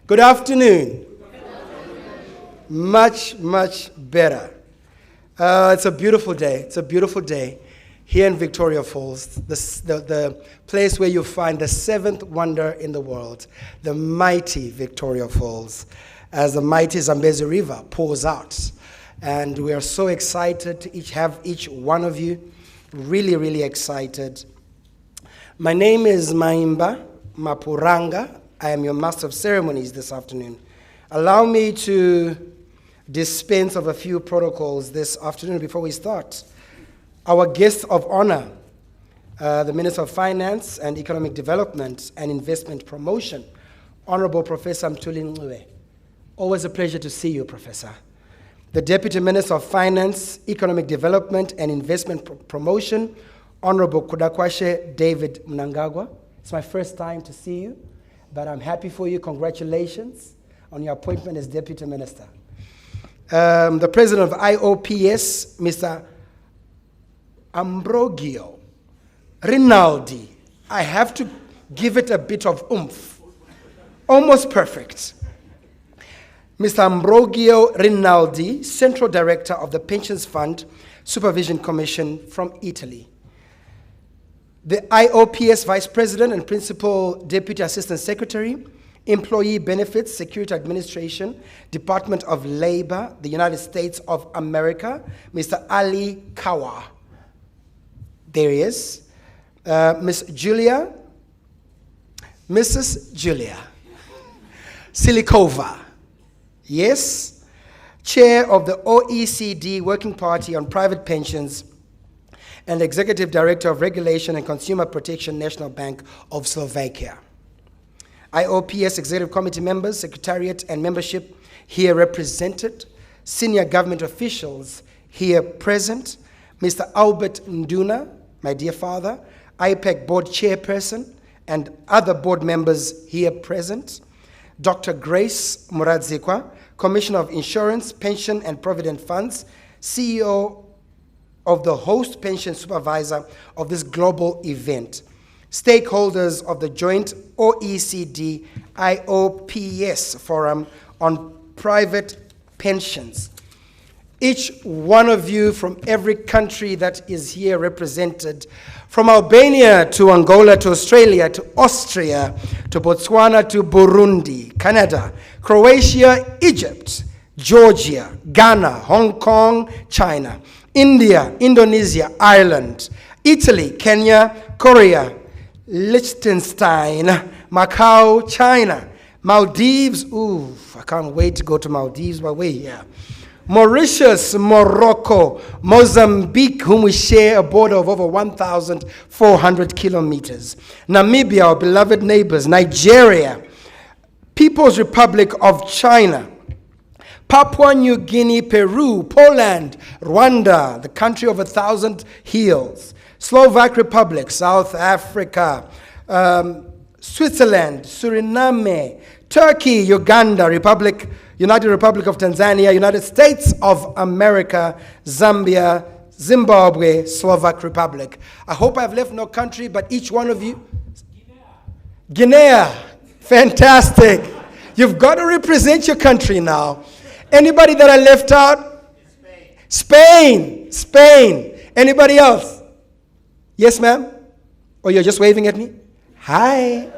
Good afternoon. Much, much better. It's a beautiful day. It's a beautiful day here in Victoria Falls, the place where you find the seventh wonder in the world, the mighty Victoria Falls, as the mighty Zambezi River pours out. And we are so excited to have each one of you, really, really excited. My name is Maimba Mapuranga. I am your Master of Ceremonies this afternoon. Allow me to dispense of a few protocols this afternoon before we start. Our guest of honor, the Minister of Finance and Economic Development and Investment Promotion, Honorable Professor Mthuli Ncube. Always a pleasure to see you, Professor. The Deputy Minister of Finance, Economic Development and Investment Promotion, Honorable Kudakwashe David Mnangagwa. It's my first time to see you, but I'm happy for you. Congratulations on your appointment as Deputy Minister. The President of IOPS, Mr. Ambrogio. Rinaldi. I have to give it a bit of oomph. Almost perfect. Mr. Ambrogio Rinaldi, Central Director of the Pensions Fund Supervision Commission from Italy. The IOPS Vice President and Principal Deputy Assistant Secretary, Employee Benefits, Security Administration, Department of Labor, the United States of America, Mr. Ali Kawa. There he is. Mrs. Júlia. Čillíková. Yes. Chair of the OECD Working Party on Private Pensions and Executive Director of Regulation and Consumer Protection, National Bank of Slovakia. IOPS Executive Committee members, Secretariat and membership here represented. Senior government officials here present. Mr. Albert Nduna, my dear father, IPEC board chairperson, and other board members here present. Dr. Grace Muradzikwa, Commissioner of Insurance, Pension and Provident Funds, CEO of the host pension supervisor of this global event. Stakeholders of the joint OECD IOPS Forum on Private Pensions. Each one of you from every country that is here represented, from Albania to Angola to Australia to Austria to Botswana to Burundi, Canada, Croatia, Egypt, Georgia, Ghana, Hong Kong, China, India, Indonesia, Ireland, Italy, Kenya, Korea, Liechtenstein, Macau, China, Maldives, ooh, I can't wait to go to Maldives while we're here. Mauritius, Morocco, Mozambique, whom we share a border of over 1,400 kilometers. Namibia, our beloved neighbors, Nigeria, People's Republic of China, Papua New Guinea, Peru, Poland, Rwanda, the country of 1,000 hills, Slovak Republic, South Africa, Switzerland, Suriname, Turkey, Uganda, United Republic of Tanzania, United States of America, Zambia, Zimbabwe, Slovak Republic. I hope I've left no country, but each one of you. Guinea. Fantastic. You've got to represent your country now. Anybody that I left out? Spain. Anybody else? Yes, ma'am? Or you're just waving at me? Hi.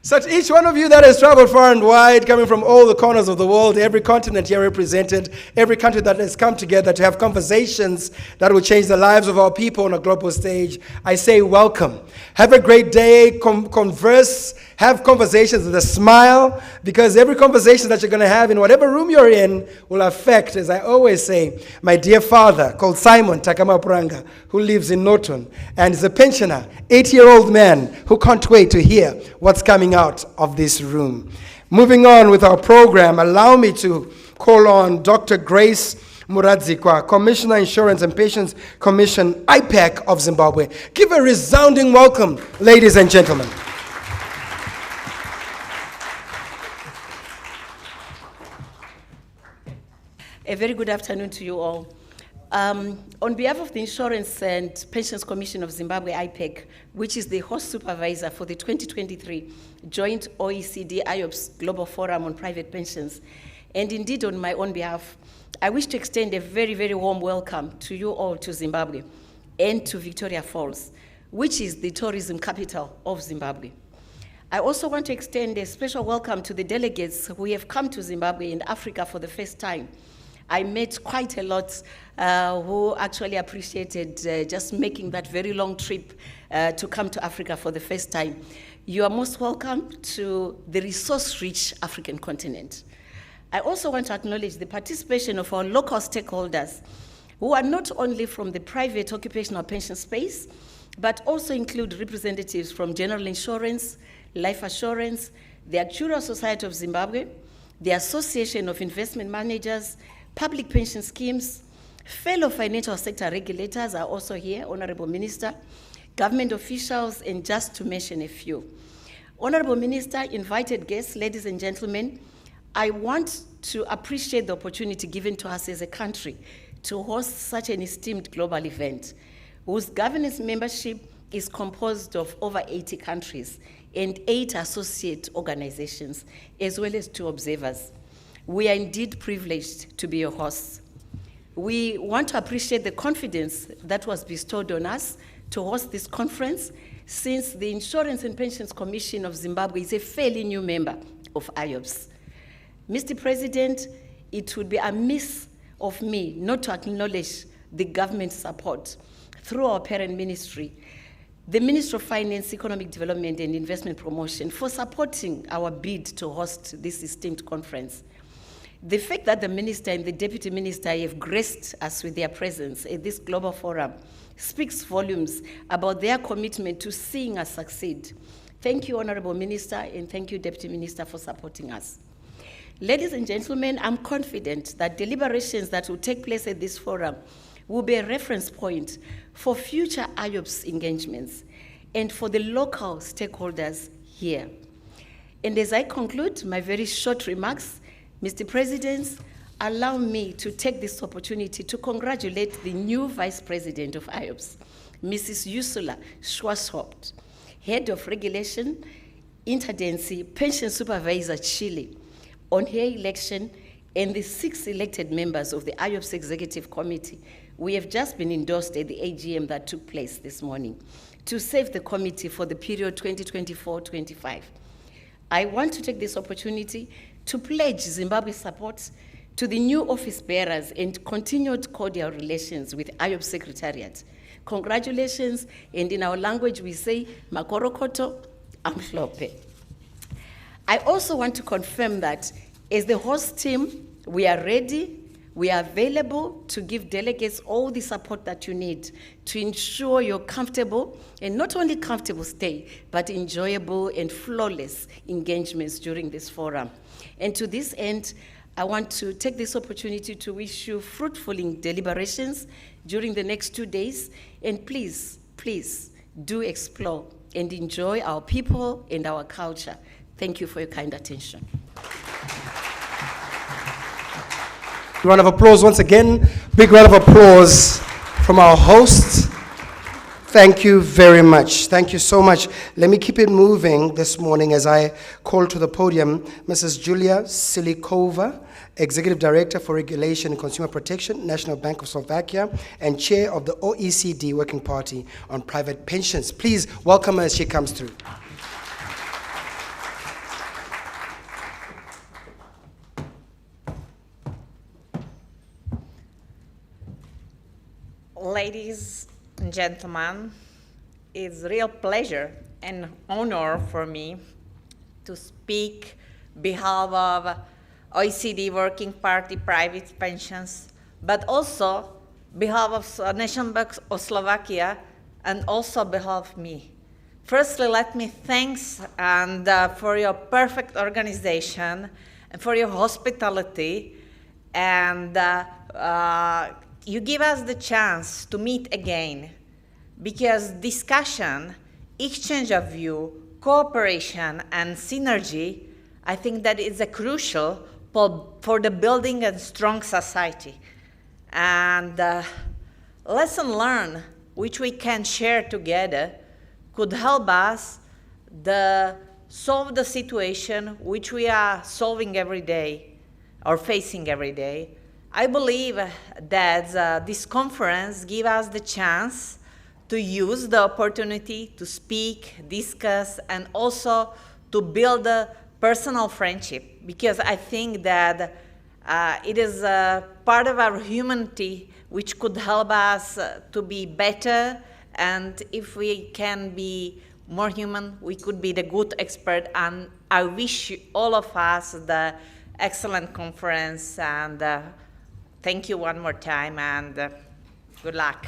So to each one of you that has traveled far and wide, coming from all the corners of the world, every continent here represented, every country that has come together to have conversations that will change the lives of our people on a global stage, I say welcome. Have a great day, converse, have conversations with a smile, because every conversation that you're going to have in whatever room you're in will affect, as I always say, my dear father called Simon Takamapuranga, who lives in Norton, and is a pensioner, 80-year-old man who can't wait to hear what's coming out of this room. Moving on with our program, allow me to call on Dr. Grace Muradzikwa, Commissioner Insurance and Pensions Commission, IPEC of Zimbabwe. Give a resounding welcome, ladies and gentlemen. A very good afternoon to you all. On behalf of the Insurance and Pensions Commission of Zimbabwe, IPEC, which is the host supervisor for the 2023 Joint OECD Iops Global Forum on Private Pensions, and indeed on my own behalf, I wish to extend a very, very warm welcome to you all to Zimbabwe and to Victoria Falls, which is the tourism capital of Zimbabwe. I also want to extend a special welcome to the delegates who have come to Zimbabwe and Africa for the first time. I met quite a lot who actually appreciated just making that very long trip to come to Africa for the first time. You are most welcome to the resource-rich African continent. I also want to acknowledge the participation of our local stakeholders who are not only from the private occupational pension space, but also include representatives from General Insurance, Life Assurance, the Actuarial Society of Zimbabwe, the Association of Investment Managers, public pension schemes, fellow financial sector regulators are also here, Honorable Minister, government officials, and just to mention a few. Honorable Minister, invited guests, ladies and gentlemen, I want to appreciate the opportunity given to us as a country to host such an esteemed global event, whose governance membership is composed of over 80 countries and 8 associate organizations, as well as 2 observers. We are indeed privileged to be your hosts. We want to appreciate the confidence that was bestowed on us to host this conference, since the Insurance and Pensions Commission of Zimbabwe is a fairly new member of Iops. Mr. President, it would be amiss of me not to acknowledge the government support through our parent ministry, the Ministry of Finance, Economic Development and Investment Promotion, for supporting our bid to host this esteemed conference. The fact that the Minister and the Deputy Minister have graced us with their presence at this global forum speaks volumes about their commitment to seeing us succeed. Thank you, Honorable Minister, and thank you, Deputy Minister, for supporting us. Ladies and gentlemen, I'm confident that deliberations that will take place at this forum will be a reference point for future IOPS engagements and for the local stakeholders here. And as I conclude my very short remarks, Mr. President, allow me to take this opportunity to congratulate the new Vice President of IOPS, Mrs. Ursula Schwarzhaupt, Head of Regulation, Interagency Pension Supervisor Chile, on her election, and the 6 elected members of the IOPS Executive Committee. We have just been endorsed at the AGM that took place this morning to serve the committee for the period 2024-25. I want to take this opportunity to pledge Zimbabwe's support to the new office bearers and continued cordial relations with IOPS Secretariat. Congratulations, and in our language we say, Makorokoto Amhlope. I also want to confirm that as the host team, we are ready, we are available to give delegates all the support that you need to ensure you're comfortable, and not only comfortable stay, but enjoyable and flawless engagements during this forum. And to this end, I want to take this opportunity to wish you fruitful deliberations during the next 2 days, and please, please do explore and enjoy our people and our culture. Thank you for your kind attention. Round of applause once again. Big round of applause from our hosts. Thank you very much. Thank you so much. Let me keep it moving this morning as I call to the podium Mrs. Júlia Čillíková, Executive Director for Regulation and Consumer Protection, National Bank of Slovakia, and Chair of the OECD Working Party on Private Pensions. Please welcome her as she comes through. Ladies and gentlemen, it's a real pleasure and honor for me to speak on behalf of OECD Working Party Private Pensions, but also on behalf of National Bank of Slovakia, and also on behalf of me. Firstly, let me thank for your perfect organization and for your hospitality, and you give us the chance to meet again, because discussion, exchange of view, cooperation, and synergy, I think that is a crucial for the building a strong society. And lesson learned, which we can share together, could help us solve the situation which we are solving every day or facing every day. I believe that this conference gives us the chance to use the opportunity to speak, discuss, and also to build a personal friendship, because I think that it is a part of our humanity which could help us to be better, and if we can be more human, we could be the good expert. And I wish all of us the excellent conference, and thank you one more time, and good luck.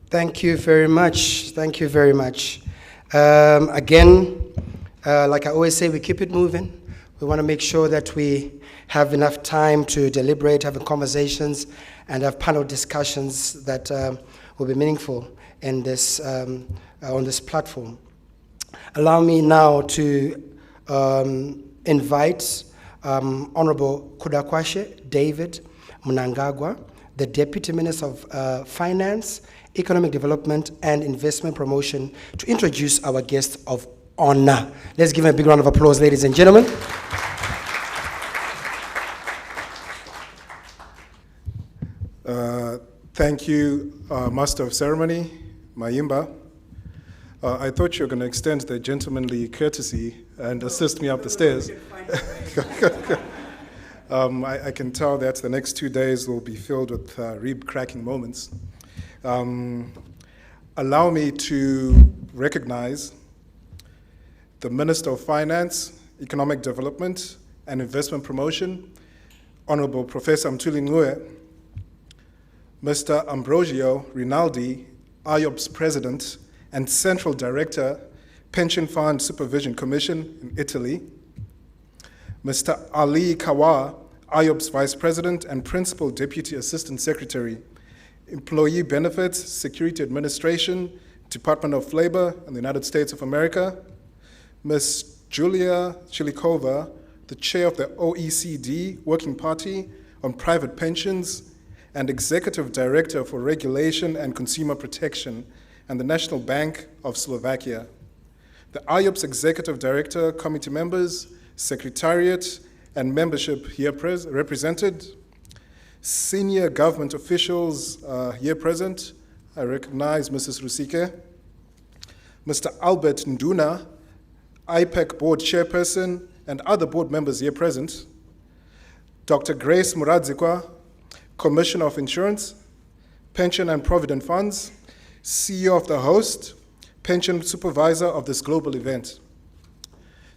Thank you very much. Thank you very much. Again, like I always say, we keep it moving. We want to make sure that we have enough time to deliberate, have conversations, and have panel discussions that will be meaningful in this, on this platform. Allow me now to invite Honorable Kudakwashe David Mnangagwa, the Deputy Minister of Finance, Economic Development and Investment Promotion, to introduce our guest of honor. Let's give him a big round of applause, ladies and gentlemen. Thank you, Master of Ceremony, Mayimba. I thought you were going to extend the gentlemanly courtesy and assist me up the stairs. I can tell that the next 2 days will be filled with rib-cracking moments. Allow me to recognize the Minister of Finance, Economic Development and Investment Promotion, Honorable Professor Mthuli, Mr. Ambrogio Rinaldi, Iops President and Central Director, Pension Fund Supervision Commission in Italy, Mr. Ali Kawa, Iops Vice President and Principal Deputy Assistant Secretary, Employee Benefits, Security Administration, Department of Labor in the United States of America, Ms. Júlia Čillíková, the Chair of the OECD Working Party on Private Pensions and Executive Director for Regulation and Consumer Protection and the National Bank of Slovakia, the Iops Executive Director, committee members, Secretariat, and membership here represented, senior government officials here present. I recognize Mrs. Rusike, Mr. Albert Nduna, IPEC board chairperson, and other board members here present, Dr. Grace Muradzikwa, Commissioner of Insurance, Pension and Provident Funds, CEO of the host, pension supervisor of this global event,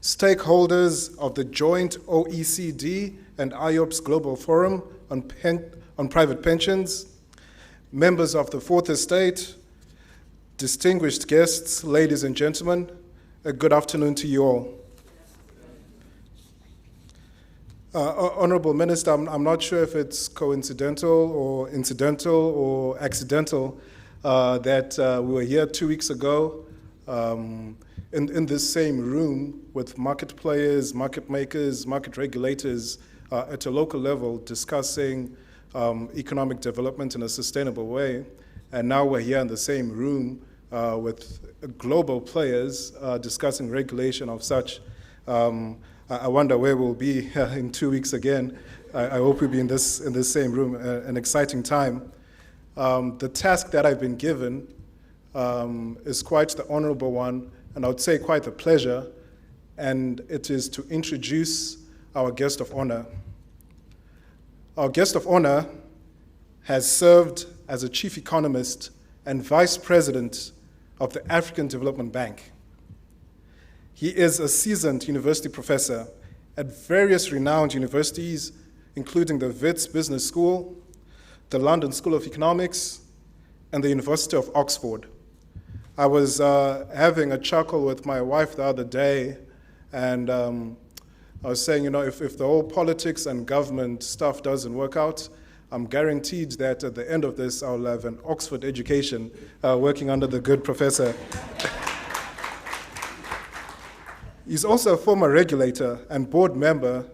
stakeholders of the joint OECD and Iops Global Forum on Private Pensions, members of the Fourth Estate, distinguished guests, ladies and gentlemen, a good afternoon to you all. Honorable Minister, I'm not sure if it's coincidental or incidental or accidental that we were here 2 weeks ago in this same room with market players, market makers, market regulators at a local level discussing economic development in a sustainable way. And now we're here in the same room with global players discussing regulation of such. I wonder where we'll be in 2 weeks again. I hope we'll be in this same room, an exciting time. The task that I've been given is quite the honorable one, and I would say quite a pleasure, and it is to introduce our guest of honor. Our guest of honor has served as a chief economist and vice president of the African Development Bank. He is a seasoned university professor at various renowned universities, including the Wits Business School, the London School of Economics, and the University of Oxford. I was having a chuckle with my wife the other day, and I was saying, you know, if the whole politics and government stuff doesn't work out, I'm guaranteed that at the end of this, I'll have an Oxford education working under the good professor. He's also a former regulator and board member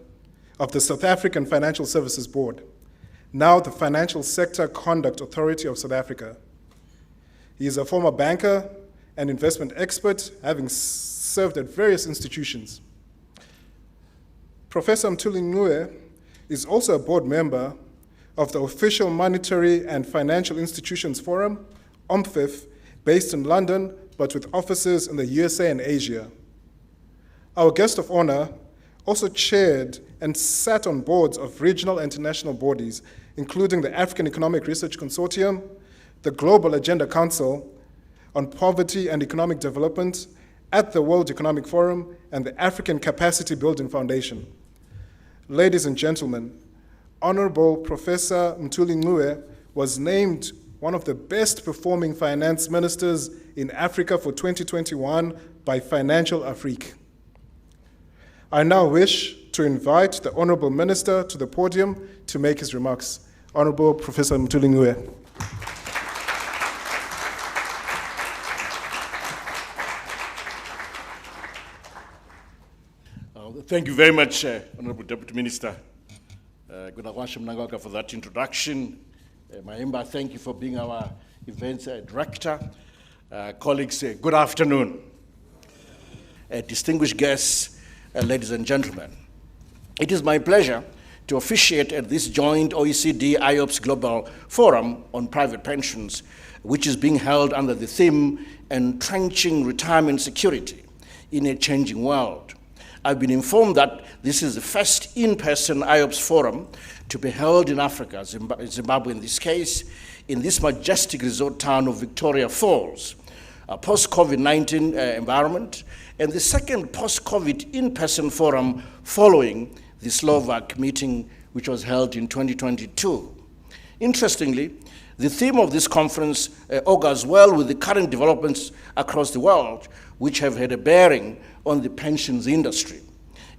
of the South African Financial Services Board, now the Financial Sector Conduct Authority of South Africa. He is a former banker and investment expert, having served at various institutions. Professor Mthuli is also a board member of the Official Monetary and Financial Institutions Forum, OMFIF, based in London, but with offices in the USA and Asia. Our guest of honor also chaired and sat on boards of regional and international bodies, including the African Economic Research Consortium, the Global Agenda Council on Poverty and Economic Development, at the World Economic Forum, and the African Capacity Building Foundation. Ladies and gentlemen, Honorable Professor Mthuli was named one of the best performing finance ministers in Africa for 2021 by Financial Afrique. I now wish to invite the Honorable Minister to the podium to make his remarks. Honorable Professor Mthuli. Thank you very much, Honorable Deputy Minister Kudakwashe Mnangagwa, for that introduction. Mahimba, thank you for being our events director. Colleagues, good afternoon. Distinguished guests, ladies and gentlemen. It is my pleasure to officiate at this joint OECD Iops Global Forum on Private Pensions, which is being held under the theme Entrenching Retirement Security in a Changing World. I've been informed that this is the first in-person Iops forum to be held in Africa, Zimbabwe in this case, in this majestic resort town of Victoria Falls, a post-COVID-19 environment, and the second post-COVID in-person forum following the Slovak meeting, which was held in 2022. Interestingly, the theme of this conference augurs well with the current developments across the world, which have had a bearing on the pensions industry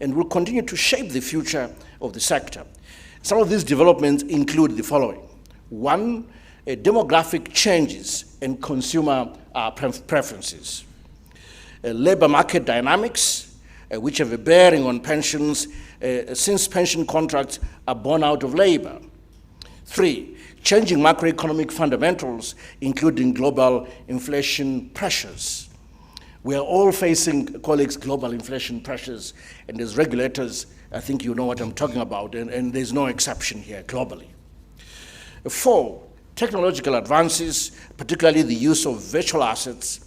and will continue to shape the future of the sector. Some of these developments include the following. One, demographic changes and consumer preferences. Labor market dynamics, which have a bearing on pensions since pension contracts are born out of labor. Three, changing macroeconomic fundamentals, including global inflation pressures. We are all facing, colleagues, global inflation pressures, and as regulators, I think you know what I'm talking about, and there's no exception here globally. Four, technological advances, particularly the use of virtual assets,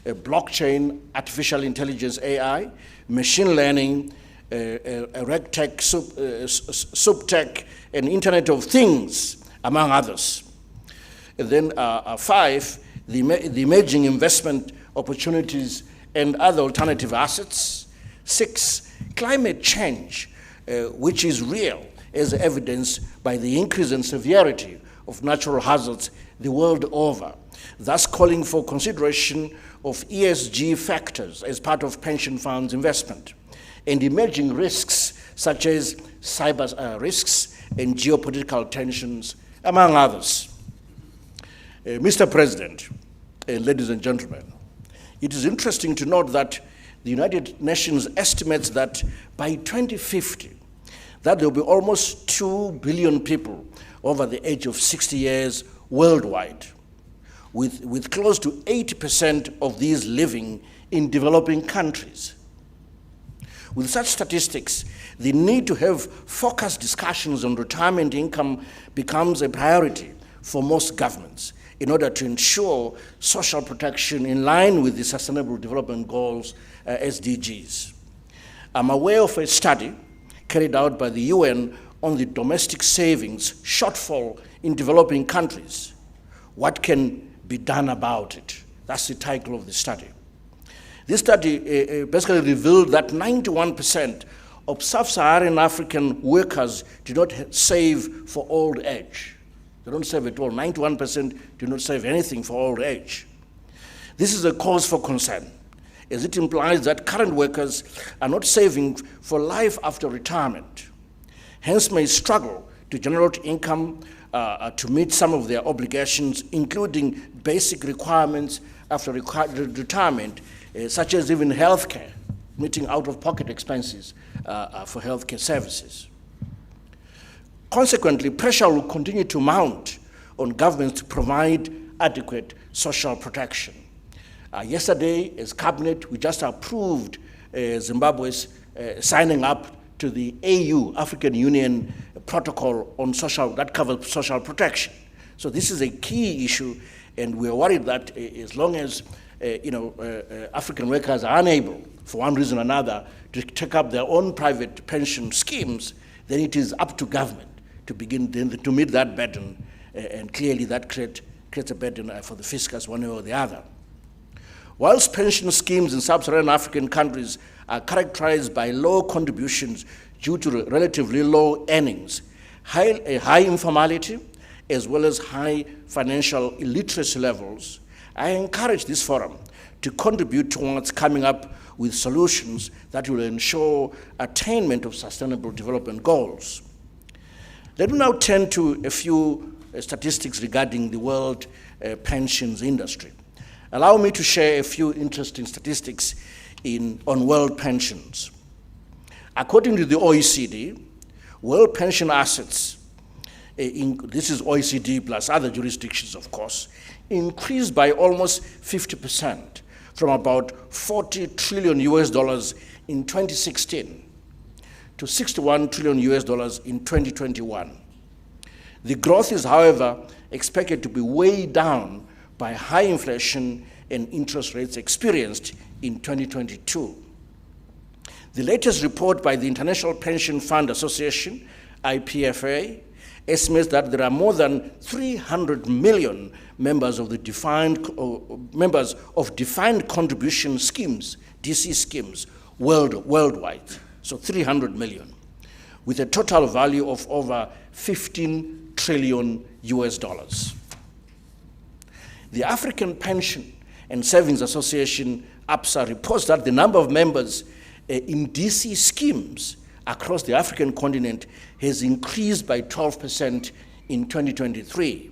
blockchain, artificial intelligence, AI, machine learning, regtech, subtech, and Internet of Things, among others. And then five, the emerging investment opportunities and other alternative assets. Six, climate change, which is real, as evidenced by the increase in severity of natural hazards the world over, thus calling for consideration of ESG factors as part of pension funds investment, and emerging risks such as cyber risks and geopolitical tensions, among others. Mr. President, ladies and gentlemen, it is interesting to note that the United Nations estimates that by 2050, that there will be almost 2 billion people over the age of 60 years worldwide, with close to 80% of these living in developing countries. With such statistics, the need to have focused discussions on retirement income becomes a priority for most governments in order to ensure social protection in line with the Sustainable Development Goals, SDGs. I'm aware of a study carried out by the UN on the domestic savings shortfall in developing countries. What can be done about it? That's the title of the study. This study basically revealed that 91% of sub-Saharan African workers do not save for old age. They don't save at all. 91% do not save anything for old age. This is a cause for concern, as it implies that current workers are not saving for life after retirement, hence may struggle to generate income to meet some of their obligations, including basic requirements after retirement, such as even healthcare meeting out-of-pocket expenses for healthcare services. Consequently, pressure will continue to mount on governments to provide adequate social protection. Yesterday, as Cabinet, we just approved Zimbabwe's signing up to the AU, African Union protocol on that covers social protection. So this is a key issue, and we're worried that as long as African workers are unable, for one reason or another, to take up their own private pension schemes, then it is up to government to begin to meet that burden, and clearly that creates a burden for the fiscus one way or the other. Whilst pension schemes in sub-Saharan African countries are characterized by low contributions due to relatively low earnings, high informality, as well as high financial illiteracy levels, I encourage this forum to contribute towards coming up with solutions that will ensure attainment of sustainable development goals. Let me now turn to a few statistics regarding the world pensions industry. Allow me to share a few interesting statistics on world pensions. According to the OECD, world pension assets, this is OECD plus other jurisdictions, of course, increased by almost 50% from about $40 trillion in 2016 to $61 trillion in 2021. The growth is, however, expected to be weighed down by high inflation and interest rates experienced in 2022. The latest report by the International Pension Fund Association, IPEC, estimates that there are more than 300 million members of defined contribution schemes, DC schemes, worldwide. So 300 million, with a total value of over $15 trillion. The African Pension and Savings Association, APSA, reports that the number of members in DC schemes across the African continent has increased by 12% in 2023.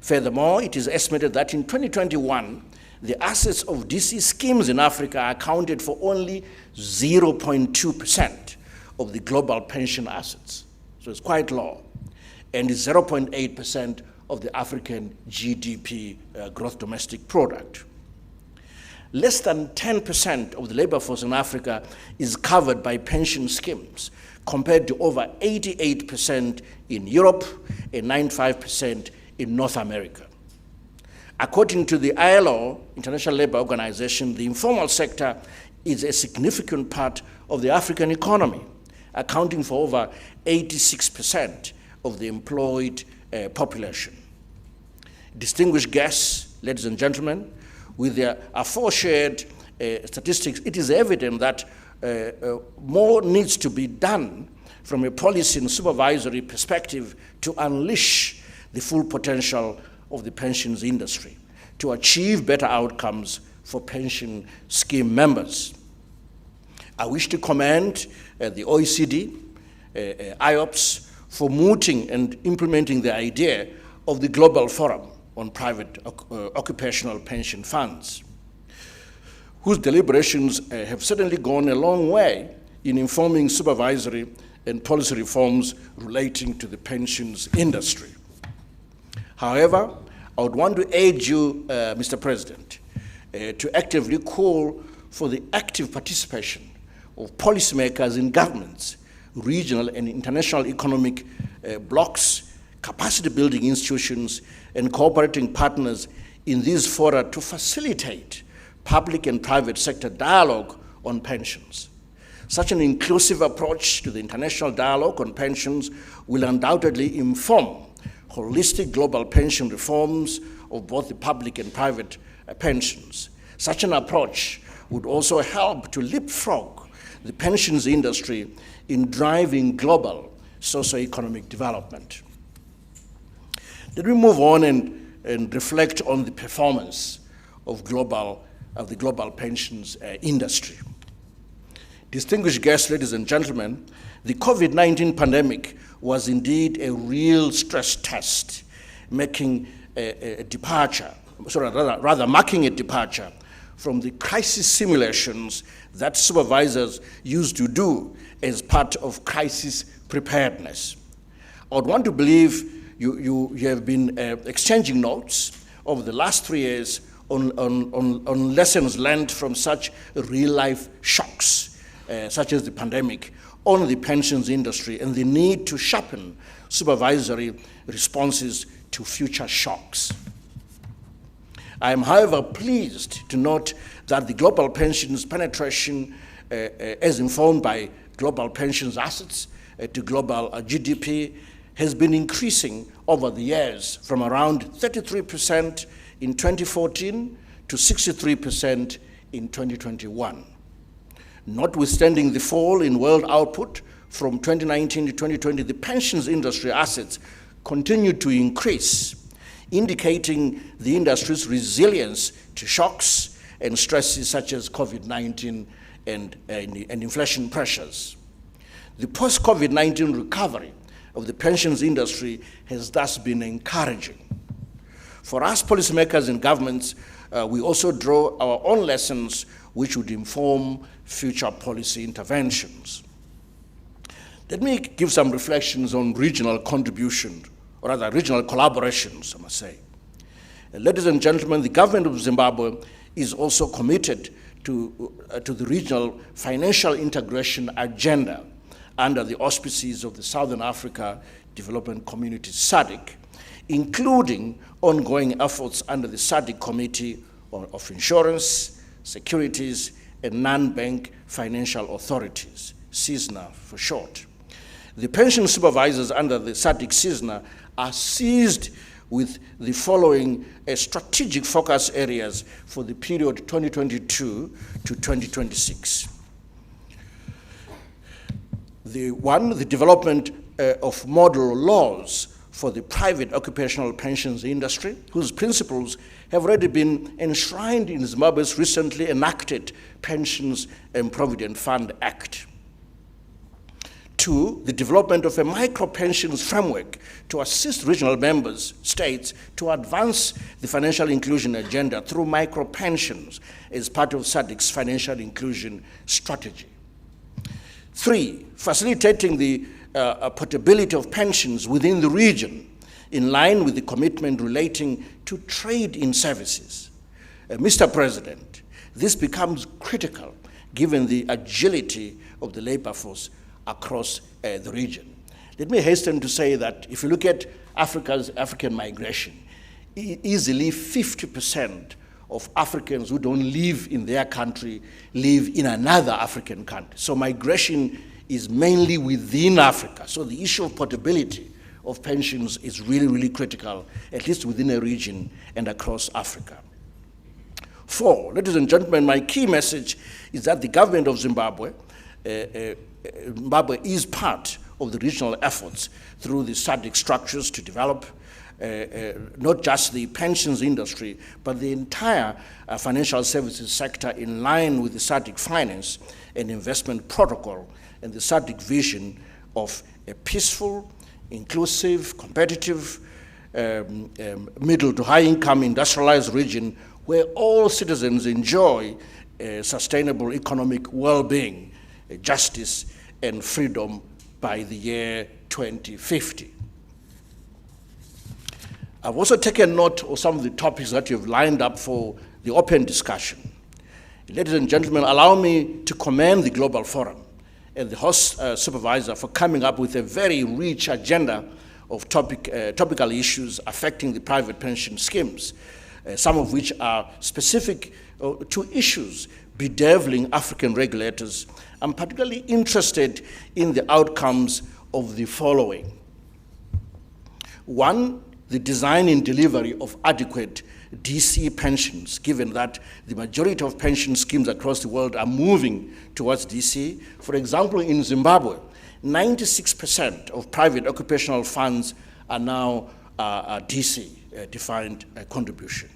Furthermore, it is estimated that in 2021, the assets of DC schemes in Africa accounted for only 0.2% of the global pension assets. So it's quite low, and is 0.8% of the African GDP, gross domestic product. Less than 10% of the labor force in Africa is covered by pension schemes, compared to over 88% in Europe and 95% in North America. According to the ILO, International Labour Organization, the informal sector is a significant part of the African economy, accounting for over 86% of the employed population. Distinguished guests, ladies and gentlemen, with their aforesaid statistics, it is evident that more needs to be done from a policy and supervisory perspective to unleash the full potential of the pensions industry, to achieve better outcomes for pension scheme members. I wish to commend the OECD, Iops, for mooting and implementing the idea of the Global Forum on Private Occupational Pension Funds, whose deliberations have certainly gone a long way in informing supervisory and policy reforms relating to the pensions industry. However, I would want to urge you, Mr. President, to actively call for the active participation of policymakers in governments, regional and international economic blocs, capacity building institutions, and cooperating partners in these fora to facilitate public and private sector dialogue on pensions. Such an inclusive approach to the international dialogue on pensions will undoubtedly inform holistic global pension reforms of both the public and private pensions. Such an approach would also help to leapfrog the pensions industry in driving global socio-economic development. Let me move on and reflect on the performance of the global pensions industry. Distinguished guests, ladies and gentlemen, the COVID-19 pandemic was indeed a real stress test, marking a departure from the crisis simulations that supervisors used to do as part of crisis preparedness. I would want to believe you have been exchanging notes over the last 3 years on lessons learned from such real-life shocks, such as the pandemic, on the pensions industry and the need to sharpen supervisory responses to future shocks. I am, however, pleased to note that the global pensions penetration, as informed by global pensions assets to global GDP, has been increasing over the years from around 33% in 2014 to 63% in 2021. Notwithstanding the fall in world output from 2019 to 2020, the pensions industry assets continued to increase, indicating the industry's resilience to shocks and stresses such as COVID-19 and inflation pressures. The post-COVID-19 recovery of the pensions industry has thus been encouraging. For us policymakers and governments, we also draw our own lessons which would inform future policy interventions. Let me give some reflections on regional contribution, or rather regional collaborations, I must say. Ladies and gentlemen, the government of Zimbabwe is also committed to the regional financial integration agenda under the auspices of the Southern Africa Development Community, SADC, including ongoing efforts under the SADC Committee of Insurance, Securities, and Non-Bank Financial Authorities, CISNA for short. The pension supervisors under the SADC CISNA are seized with the following strategic focus areas for the period 2022 to 2026. The development of model laws for the private occupational pensions industry, whose principles have already been enshrined in Zimbabwe's recently enacted Pensions and Provident Fund Act. 2, the development of a micro-pensions framework to assist regional members, states, to advance the financial inclusion agenda through micro-pensions as part of SADC's financial inclusion strategy. 3, facilitating the portability of pensions within the region in line with the commitment relating to trade in services. Mr. President, this becomes critical given the agility of the labor force across the region. Let me hasten to say that if you look at African migration, easily 50% of Africans who don't live in their country live in another African country. So migration is mainly within Africa. So the issue of portability of pensions is really, really critical, at least within a region and across Africa. 4, ladies and gentlemen, my key message is that the government of Zimbabwe is part of the regional efforts through the SADC structures to develop not just the pensions industry, but the entire financial services sector in line with the SADC finance and investment protocol and the SADC vision of a peaceful, inclusive, competitive, middle to high income industrialized region where all citizens enjoy sustainable economic well-being, justice, and freedom by the year 2050. I've also taken note of some of the topics that you've lined up for the open discussion. Ladies and gentlemen, allow me to commend the Global Forum and the host supervisor for coming up with a very rich agenda of topical issues affecting the private pension schemes, some of which are specific to issues bedeviling African regulators. I'm particularly interested in the outcomes of the following. 1, the design and delivery of adequate DC pensions, given that the majority of pension schemes across the world are moving towards DC. For example, in Zimbabwe, 96% of private occupational funds are now DC, defined contribution.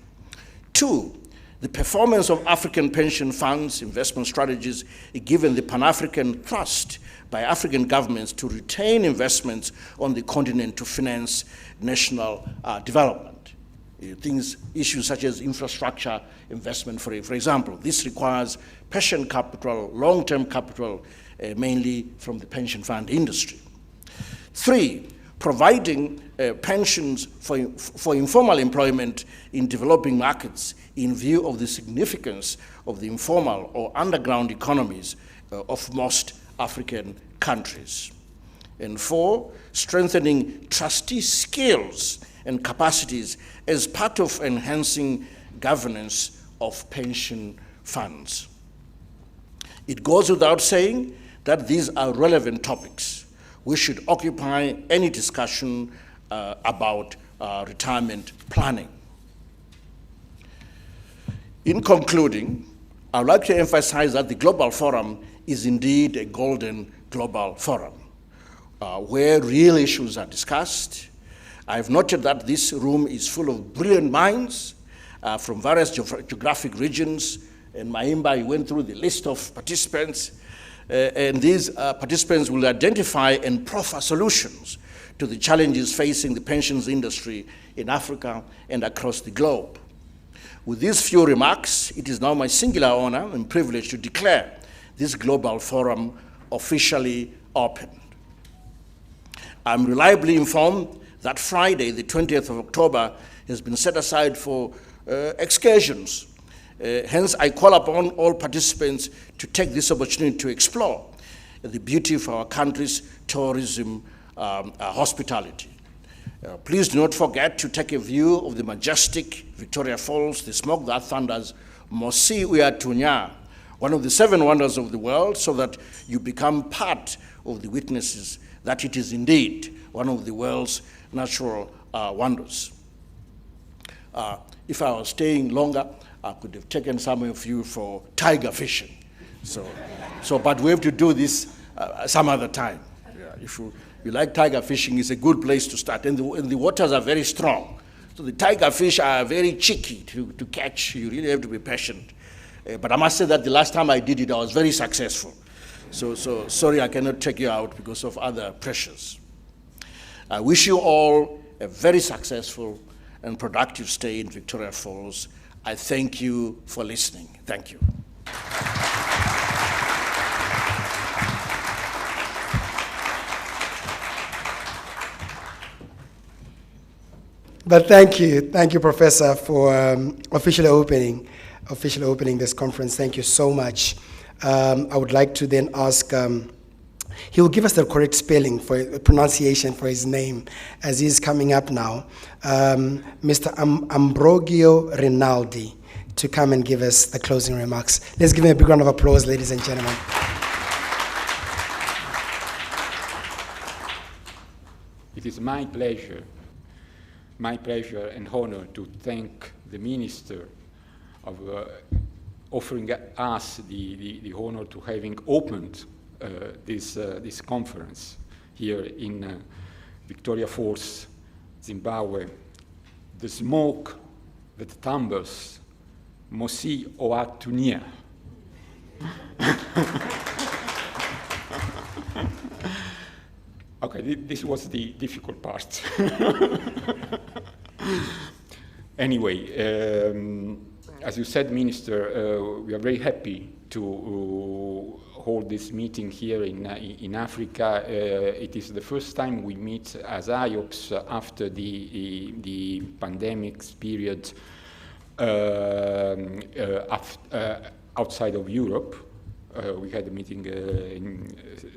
2, the performance of African pension funds, investment strategies, given the Pan-African thrust by African governments to retain investments on the continent to finance national development. issues such as infrastructure investment, for example. This requires pension capital, long-term capital, mainly from the pension fund industry. 3, providing pensions for informal employment in developing markets in view of the significance of the informal or underground economies of most African countries. And 4, strengthening trustee skills and capacities as part of enhancing governance of pension funds. It goes without saying that these are relevant topics. We should occupy any discussion about retirement planning. In concluding, I would like to emphasize that the Global Forum is indeed a golden global forum where real issues are discussed. I've noted that this room is full of brilliant minds from various geographic regions, and Maimba went through the list of participants, and these participants will identify and proffer solutions to the challenges facing the pensions industry in Africa and across the globe. With these few remarks, it is now my singular honor and privilege to declare this Global Forum officially open. I'm reliably informed that Friday, the 20th of October, has been set aside for excursions. Hence, I call upon all participants to take this opportunity to explore the beauty of our country's tourism hospitality. Please do not forget to take a view of the majestic Victoria Falls, the smoke that thunders Mosi Uyatunya, one of the 7 wonders of the world, so that you become part of the witnesses that it is indeed one of the world's natural wonders. If I was staying longer, I could have taken some of you for tiger fishing. But we have to do this some other time. Yeah, if you like tiger fishing, it's a good place to start. And the waters are very strong. So the tiger fish are very cheeky to catch. You really have to be patient. But I must say that the last time I did it, I was very successful. So sorry I cannot take you out because of other pressures. I wish you all a very successful and productive stay in Victoria Falls. I thank you for listening. Thank you. But thank you, Professor, for officially opening this conference. Thank you so much. I would like to then ask, he will give us the correct spelling for pronunciation for his name as he's coming up now, Mr. Ambrogio Rinaldi, to come and give us the closing remarks. Let's give him a big round of applause, ladies and gentlemen. It is my pleasure and honor to thank the Minister of offering us the honor to having opened this conference here in Victoria Falls, Zimbabwe. The smoke that tumbles, Mosi Oatunia. Okay, this was the difficult part. Anyway, as you said, Minister, we are very happy to hold this meeting here in Africa. It is the first time we meet as Iops after the pandemic period outside of Europe. We had a meeting in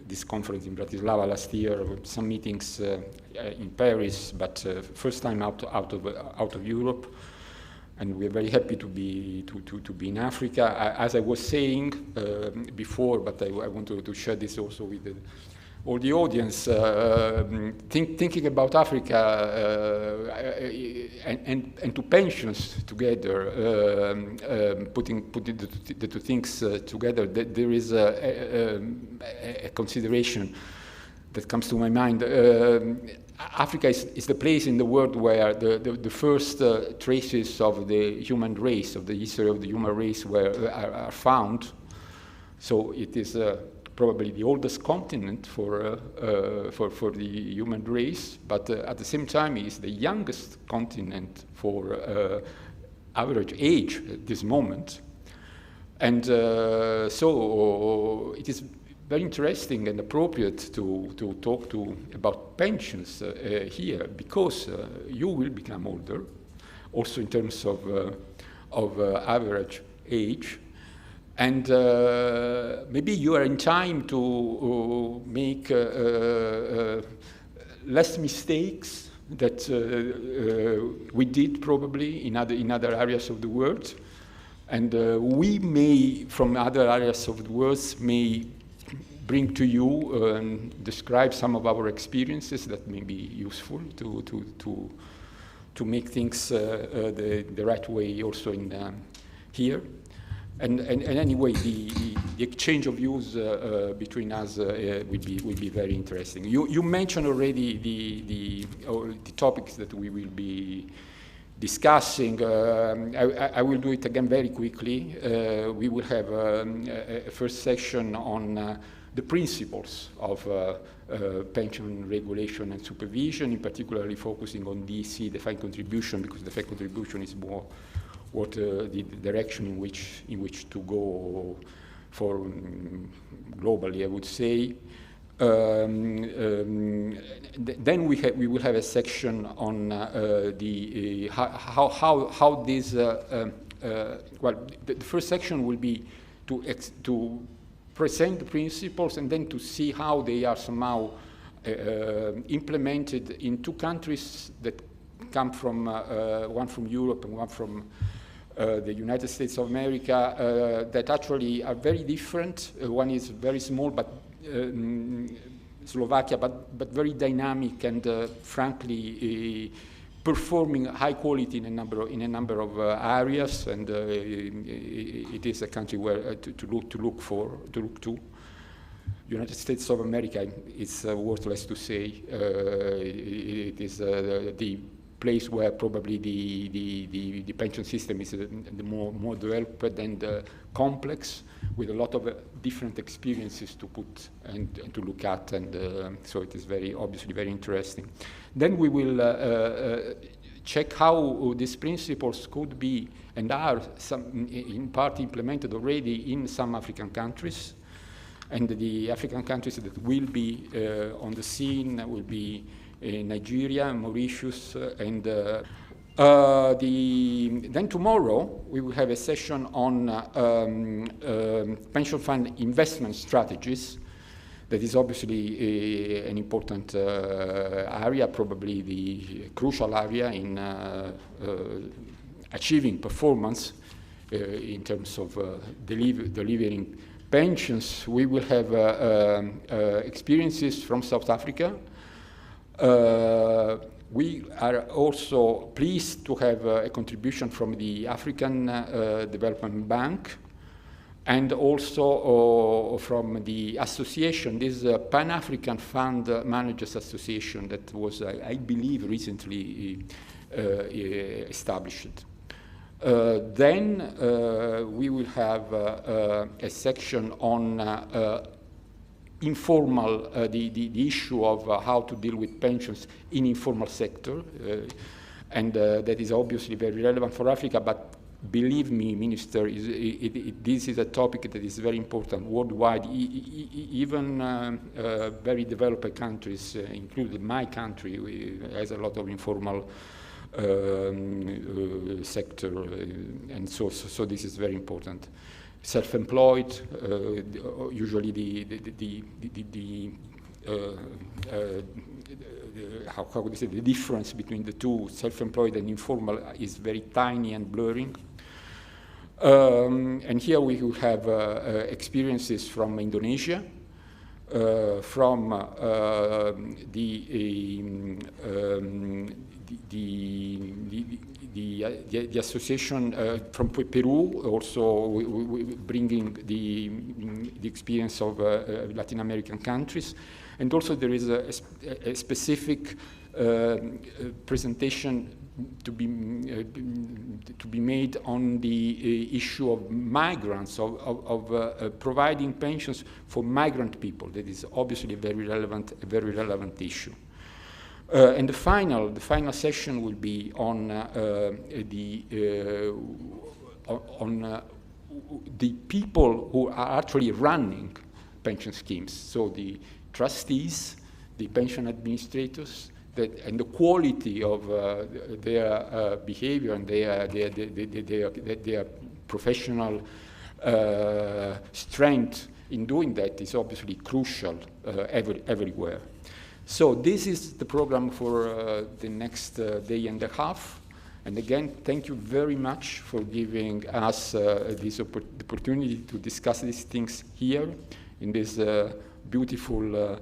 this conference in Bratislava last year, some meetings in Paris, but first time out of Europe, and we're very happy to be in Africa. As I was saying before, but I want to share this also with all the audience. Thinking about Africa and to pensions together, putting the two things together, there is a consideration that comes to my mind. Africa is the place in the world where the first traces of the human race, of the history of the human race, are found. So it is probably the oldest continent for the human race, but at the same time is the youngest continent for average age at this moment. And so it is very interesting and appropriate to talk about pensions here, because you will become older, also in terms of average age. And maybe you are in time to make less mistakes that we did probably in other areas of the world. And we may, from other areas of the world, may bring to you and describe some of our experiences that may be useful to make things the right way also in here. And anyway, the exchange of views between us will be very interesting. You mentioned already the topics that we will be discussing. I will do it again very quickly. We will have a first section on the principles of pension regulation and supervision, in particularly focusing on DC, defined contribution, because defined contribution is more what the direction in which to go for globally, I would say. Then we will have a section on the how this well, the first section will be to present the principles and then to see how they are somehow implemented in two countries that come from one from Europe and one from the United States of America, that actually are very different. One is very small, but Slovakia, but very dynamic and frankly performing high quality in a number of areas, and it is a country where to look to. United States of America is worthless to say. It is the place where probably the pension system is the more developed and complex, with a lot of different experiences to put and to look at, and so it is obviously very interesting. Then we will check how these principles could be and are in part implemented already in some African countries, and the African countries that will be on the scene will be Nigeria, Mauritius, and then tomorrow we will have a session on pension fund investment strategies. That is obviously an important area, probably the crucial area in achieving performance in terms of delivering pensions. We will have experiences from South Africa. We are also pleased to have a contribution from the African Development Bank, and also from the association, this Pan-African Fund Managers Association that was, I believe, recently established. Then we will have a section on informal, the issue of how to deal with pensions in informal sector, and that is obviously very relevant for Africa, but believe me, Minister, this is a topic that is very important worldwide. Even very developed countries, including my country, has a lot of informal sector, and so this is very important. Self-employed, usually how could I say, the difference between the two, self-employed and informal, is very tiny and blurring. And here we will have experiences from Indonesia, from the association from Peru, also bringing the experience of Latin American countries. And also there is a specific presentation to be made on the issue of migrants, of providing pensions for migrant people. That is obviously a very relevant issue. And the final session will be on the people who are actually running pension schemes. So the trustees, the pension administrators, and the quality of their behavior and their professional strength in doing that is obviously crucial everywhere. So this is the program for the next day and a half. And again, thank you very much for giving us this opportunity to discuss these things here in this beautiful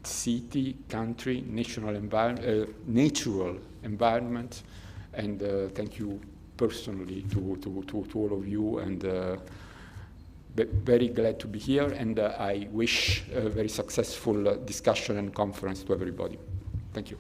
city, country, natural environment, and thank you personally to all of you, and very glad to be here, and I wish a very successful discussion and conference to everybody. Thank you.